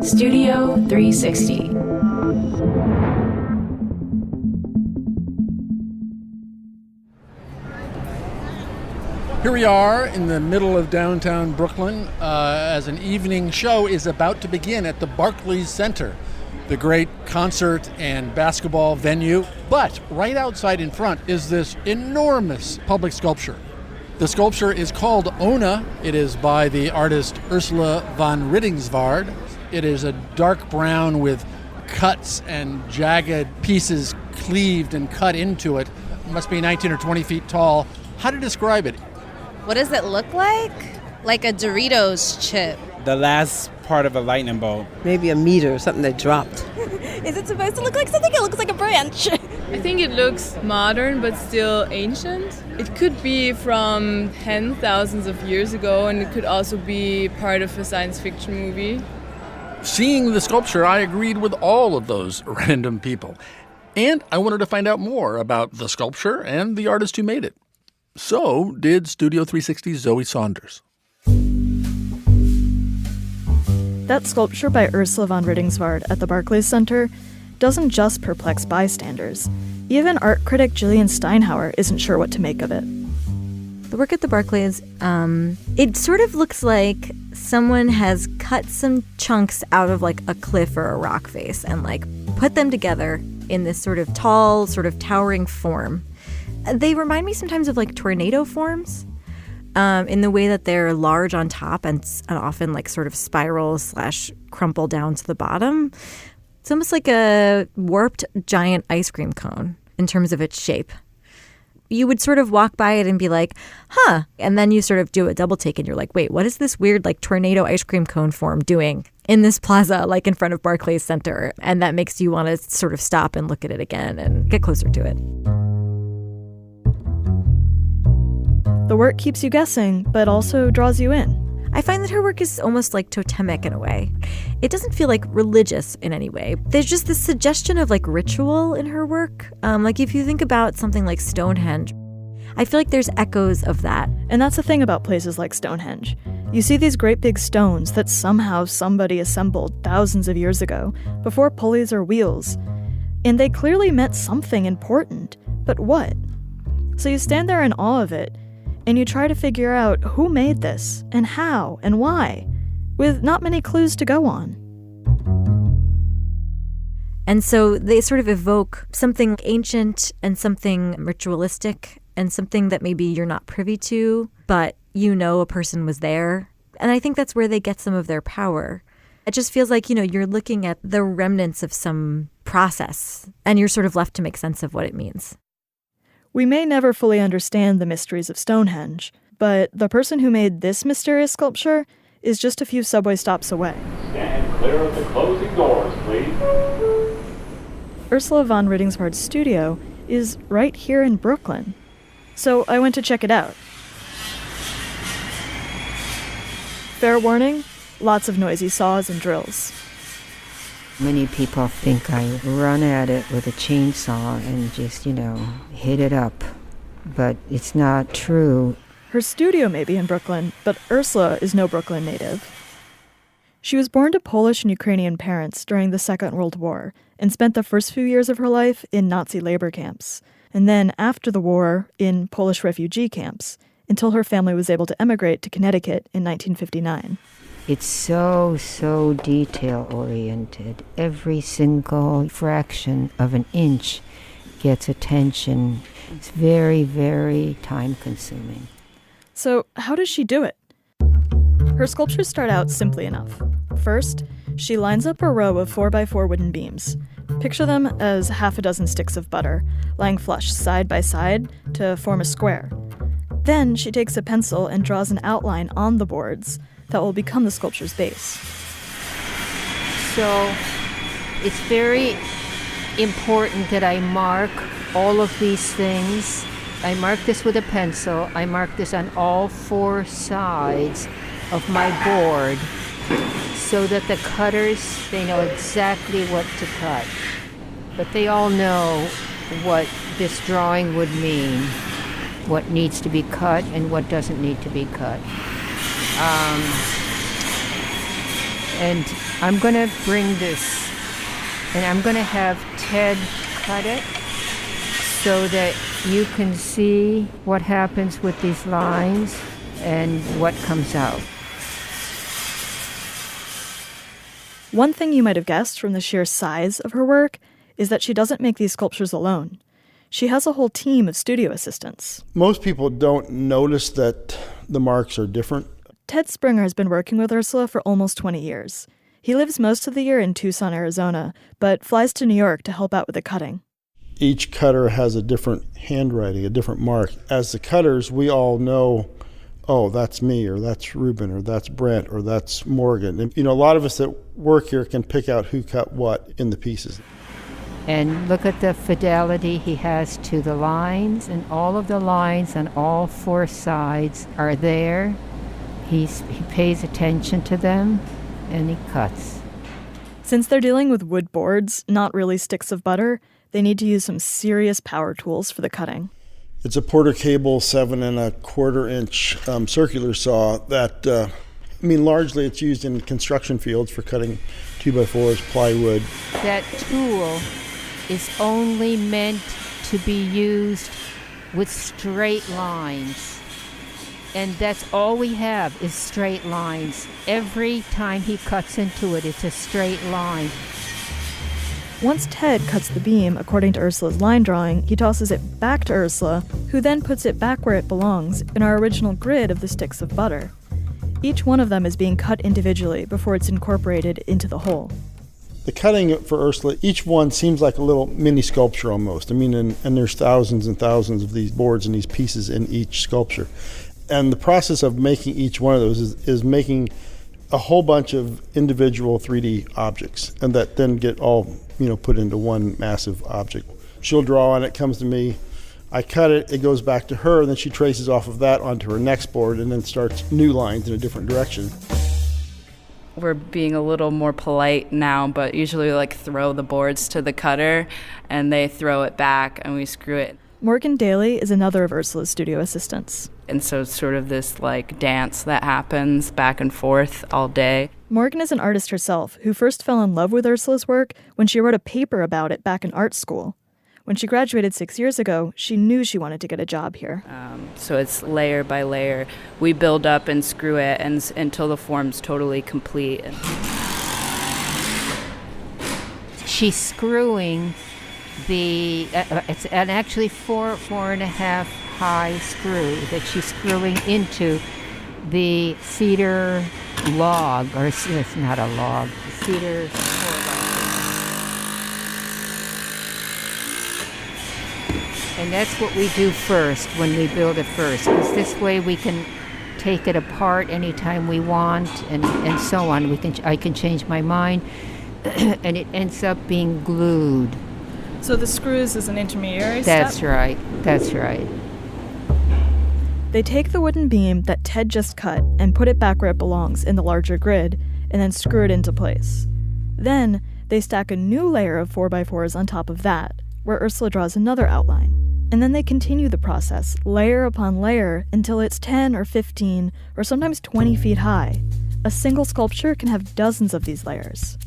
Studio 360. Here we are in the middle of downtown Brooklyn as an evening show is about to begin at the Barclays Center, the great concert and basketball venue. But right outside in front is this enormous public sculpture. The sculpture is called Ona. It is by the artist Ursula von Rydingsvard. It is a dark brown with cuts and jagged pieces cleaved and cut into it. It must be 19 or 20 feet tall. How to describe it? What does it look like? Like a Doritos chip. The last part of a lightning bolt. Maybe a meteor, something that dropped. Is it supposed to look like something? It looks like a branch. I think it looks modern but still ancient. It could be from thousands of years ago, and it could also be part of a science fiction movie. Seeing the sculpture, I agreed with all of those random people. And I wanted to find out more about the sculpture and the artist who made it. So did Studio 360's Zoe Saunders. That sculpture by Ursula von Rydingsvard at the Barclays Center doesn't just perplex bystanders. Even art critic Jillian Steinhauer isn't sure what to make of it. The work at the Barclays, it sort of looks like someone has cut some chunks out of like a cliff or a rock face and like put them together in this sort of tall, sort of towering form. They remind me sometimes of like tornado forms in the way that they're large on top and often like sort of spiral / crumple down to the bottom. It's almost like a warped giant ice cream cone in terms of its shape. You would sort of walk by it and be like, huh. And then you sort of do a double take and you're like, wait, what is this weird like tornado ice cream cone form doing in this plaza, like in front of Barclays Center? And that makes you want to sort of stop and look at it again and get closer to it. The work keeps you guessing, but also draws you in. I find that her work is almost like totemic in a way. It doesn't feel like religious in any way. There's just this suggestion of like ritual in her work. Like if you think about something like Stonehenge, I feel like there's echoes of that. And that's the thing about places like Stonehenge. You see these great big stones that somehow somebody assembled thousands of years ago, before pulleys or wheels. And they clearly meant something important, but what? So you stand there in awe of it, and you try to figure out who made this, and how, and why, with not many clues to go on. And so they sort of evoke something ancient and something ritualistic and something that maybe you're not privy to, but you know a person was there. And I think that's where they get some of their power. It just feels like, you're looking at the remnants of some process, and you're sort of left to make sense of what it means. We may never fully understand the mysteries of Stonehenge, but the person who made this mysterious sculpture is just a few subway stops away. Stand clear of the closing doors, please. Ursula von Rydingsvard's studio is right here in Brooklyn, so I went to check it out. Fair warning, lots of noisy saws and drills. Many people think I run at it with a chainsaw and just, hit it up. But it's not true. Her studio may be in Brooklyn, but Ursula is no Brooklyn native. She was born to Polish and Ukrainian parents during the Second World War and spent the first few years of her life in Nazi labor camps, and then after the war in Polish refugee camps, until her family was able to emigrate to Connecticut in 1959. It's so detail-oriented. Every single fraction of an inch gets attention. It's very, very time-consuming. So how does she do it? Her sculptures start out simply enough. First, she lines up a row of 4x4 wooden beams. Picture them as half a dozen sticks of butter, lying flush side by side to form a square. Then she takes a pencil and draws an outline on the boards that will become the sculpture's base. So it's very important that I mark all of these things. I mark this with a pencil. I mark this on all four sides of my board so that the cutters, they know exactly what to cut. But they all know what this drawing would mean, what needs to be cut and what doesn't need to be cut. And I'm going to bring this, and I'm going to have Ted cut it so that you can see what happens with these lines and what comes out. One thing you might have guessed from the sheer size of her work is that she doesn't make these sculptures alone. She has a whole team of studio assistants. Most people don't notice that the marks are different. Ted Springer has been working with Ursula for almost 20 years. He lives most of the year in Tucson, Arizona, but flies to New York to help out with the cutting. Each cutter has a different handwriting, a different mark. As the cutters, we all know, oh, that's me, or that's Ruben, or that's Brent, or that's Morgan. And, a lot of us that work here can pick out who cut what in the pieces. And look at the fidelity he has to the lines, and all of the lines on all four sides are there. He pays attention to them, and he cuts. Since they're dealing with wood boards, not really sticks of butter, they need to use some serious power tools for the cutting. It's a Porter Cable 7 1/4 inch circular saw that, largely it's used in construction fields for cutting 2x4s, plywood. That tool is only meant to be used with straight lines. And that's all we have is straight lines. Every time he cuts into it, it's a straight line. Once Ted cuts the beam according to Ursula's line drawing, he tosses it back to Ursula, who then puts it back where it belongs, in our original grid of the sticks of butter. Each one of them is being cut individually before it's incorporated into the whole. The cutting for Ursula, each one seems like a little mini sculpture almost. And there's thousands and thousands of these boards and these pieces in each sculpture. And the process of making each one of those is making a whole bunch of individual 3D objects, and that then get all put into one massive object. She'll draw on it, comes to me, I cut it, it goes back to her, and then she traces off of that onto her next board and then starts new lines in a different direction. We're being a little more polite now, but usually we throw the boards to the cutter and they throw it back and we screw it. Morgan Daly is another of Ursula's studio assistants. And so it's sort of this dance that happens back and forth all day. Morgan is an artist herself who first fell in love with Ursula's work when she wrote a paper about it back in art school. When she graduated 6 years ago, she knew she wanted to get a job here. So it's layer by layer. We build up and screw it until the form's totally complete. She's screwing it's an actually 4.5 high screw that she's screwing into the cedar log, or it's not a log, cedar 4x4. And that's what we do first when we build it first, because this way we can take it apart anytime we want, and so on. I can change my mind, and it ends up being glued. So the screws is an intermediary step? That's right. They take the wooden beam that Ted just cut and put it back where it belongs in the larger grid, and then screw it into place. Then they stack a new layer of 4x4s on top of that, where Ursula draws another outline. And then they continue the process, layer upon layer, until it's 10 or 15 or sometimes 20 feet high. A single sculpture can have dozens of these layers.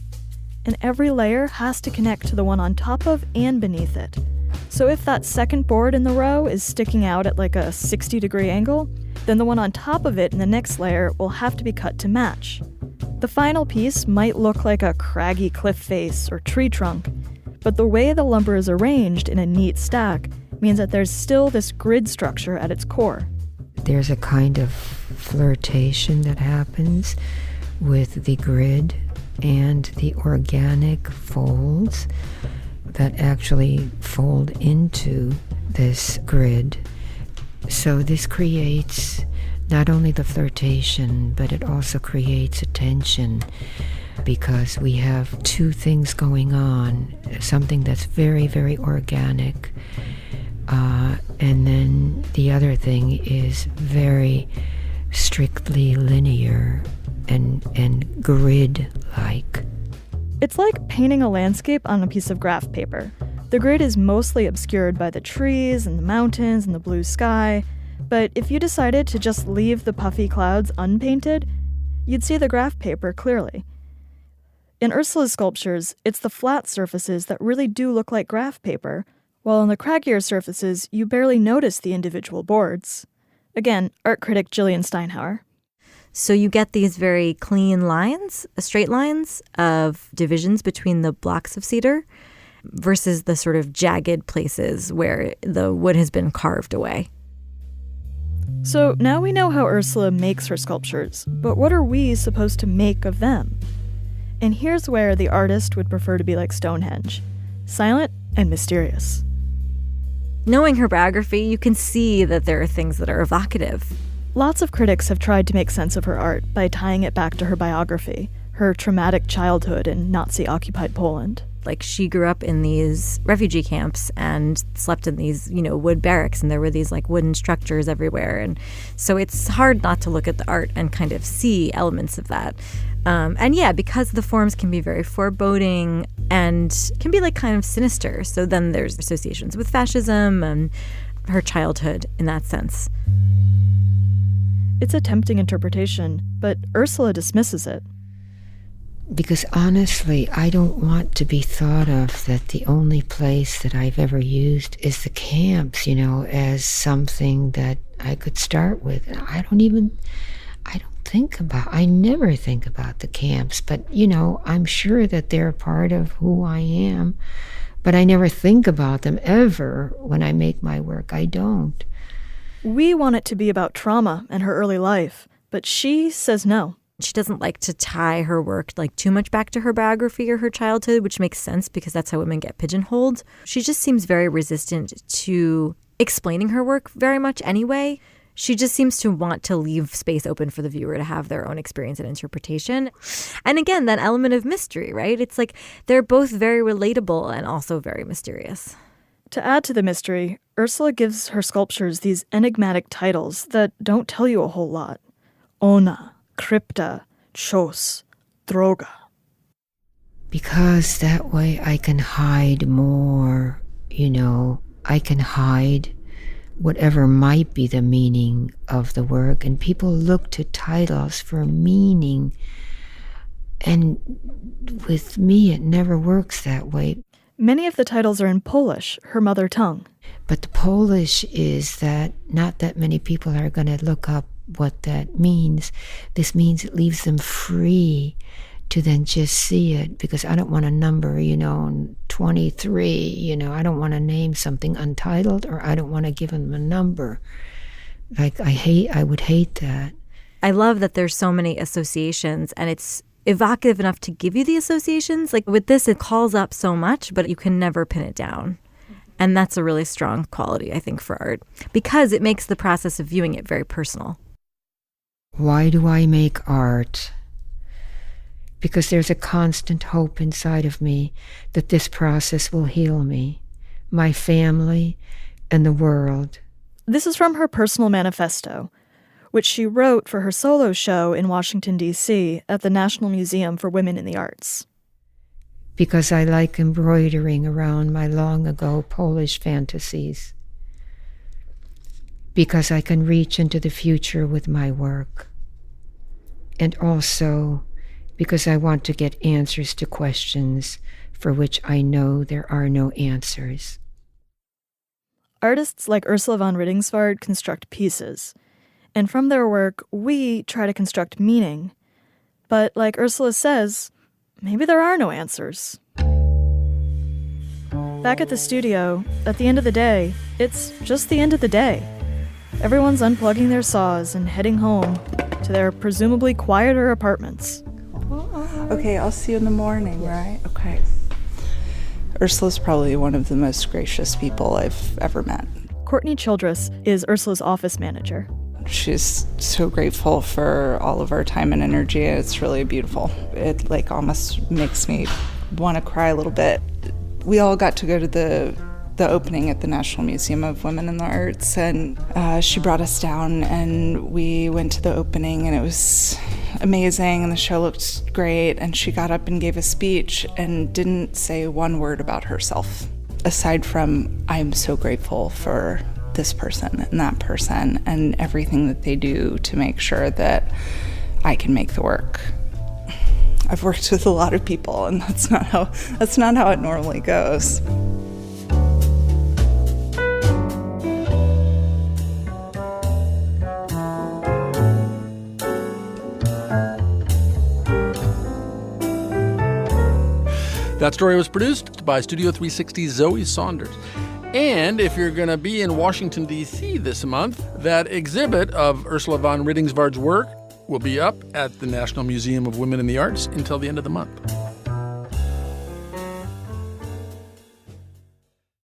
And every layer has to connect to the one on top of and beneath it. So if that second board in the row is sticking out at a 60-degree angle, then the one on top of it in the next layer will have to be cut to match. The final piece might look like a craggy cliff face or tree trunk, but the way the lumber is arranged in a neat stack means that there's still this grid structure at its core. There's a kind of flirtation that happens with the grid and the organic folds that actually fold into this grid. So this creates not only the flirtation, but it also creates a tension, because we have two things going on, something that's very, very organic, and then the other thing is very strictly linear and grid-like. It's like painting a landscape on a piece of graph paper. The grid is mostly obscured by the trees and the mountains and the blue sky, but if you decided to just leave the puffy clouds unpainted, you'd see the graph paper clearly. In Ursula's sculptures, it's the flat surfaces that really do look like graph paper, while on the craggier surfaces, you barely notice the individual boards. Again, art critic Jillian Steinhauer. So you get these very clean lines, straight lines of divisions between the blocks of cedar versus the sort of jagged places where the wood has been carved away. So now we know how Ursula makes her sculptures, but what are we supposed to make of them? And here's where the artist would prefer to be like Stonehenge, silent and mysterious. Knowing her biography, you can see that there are things that are evocative. Lots of critics have tried to make sense of her art by tying it back to her biography, her traumatic childhood in Nazi-occupied Poland. Like, she grew up in these refugee camps and slept in these, wood barracks, and there were these, wooden structures everywhere. And so it's hard not to look at the art and kind of see elements of that. And yeah, because the forms can be very foreboding and can be, kind of sinister. So then there's associations with fascism and her childhood in that sense. It's a tempting interpretation, but Ursula dismisses it. Because honestly, I don't want to be thought of that the only place that I've ever used is the camps, as something that I could start with. I never think about the camps, but, I'm sure that they're a part of who I am, but I never think about them ever when I make my work. I don't. We want it to be about trauma and her early life, but she says no. She doesn't like to tie her work too much back to her biography or her childhood, which makes sense because that's how women get pigeonholed. She just seems very resistant to explaining her work very much anyway. She just seems to want to leave space open for the viewer to have their own experience and interpretation. And again, that element of mystery, right? It's they're both very relatable and also very mysterious. To add to the mystery, Ursula gives her sculptures these enigmatic titles that don't tell you a whole lot. Ona, Crypta, Chos, Droga. Because that way I can hide more, I can hide whatever might be the meaning of the work. And people look to titles for meaning. And with me, it never works that way. Many of the titles are in Polish, her mother tongue. But the Polish is that not that many people are going to look up what that means. This means it leaves them free to then just see it, because I don't want a number, 23, I don't want to name something untitled, or I don't want to give them a number. I would hate that. I love that there's so many associations, and it's evocative enough to give you the associations. With this, it calls up so much, but you can never pin it down. And that's a really strong quality, I think, for art, because it makes the process of viewing it very personal. Why do I make art? Because there's a constant hope inside of me that this process will heal me, my family, and the world. This is from her personal manifesto, which she wrote for her solo show in Washington, D.C. at the National Museum for Women in the Arts. Because I like embroidering around my long-ago Polish fantasies. Because I can reach into the future with my work. And also because I want to get answers to questions for which I know there are no answers. Artists like Ursula von Rydingsvard construct pieces. And from their work, we try to construct meaning. But like Ursula says, maybe there are no answers. Back at the studio, at the end of the day, it's just the end of the day. Everyone's unplugging their saws and heading home to their presumably quieter apartments. Okay, I'll see you in the morning, right? Okay. Ursula's probably one of the most gracious people I've ever met. Courtney Childress is Ursula's office manager. She's so grateful for all of our time and energy. It's really beautiful. It almost makes me want to cry a little bit. We all got to go to the opening at the National Museum of Women in the Arts, and she brought us down and we went to the opening, and it was amazing, and the show looked great, and she got up and gave a speech and didn't say one word about herself, aside from, I'm so grateful for this person and that person and everything that they do to make sure that I can make the work. I've worked with a lot of people, and that's not how it normally goes. That story was produced by Studio 360's Zoe Saunders. And if you're going to be in Washington, D.C. this month, that exhibit of Ursula von Rydingsvard's work will be up at the National Museum of Women in the Arts until the end of the month.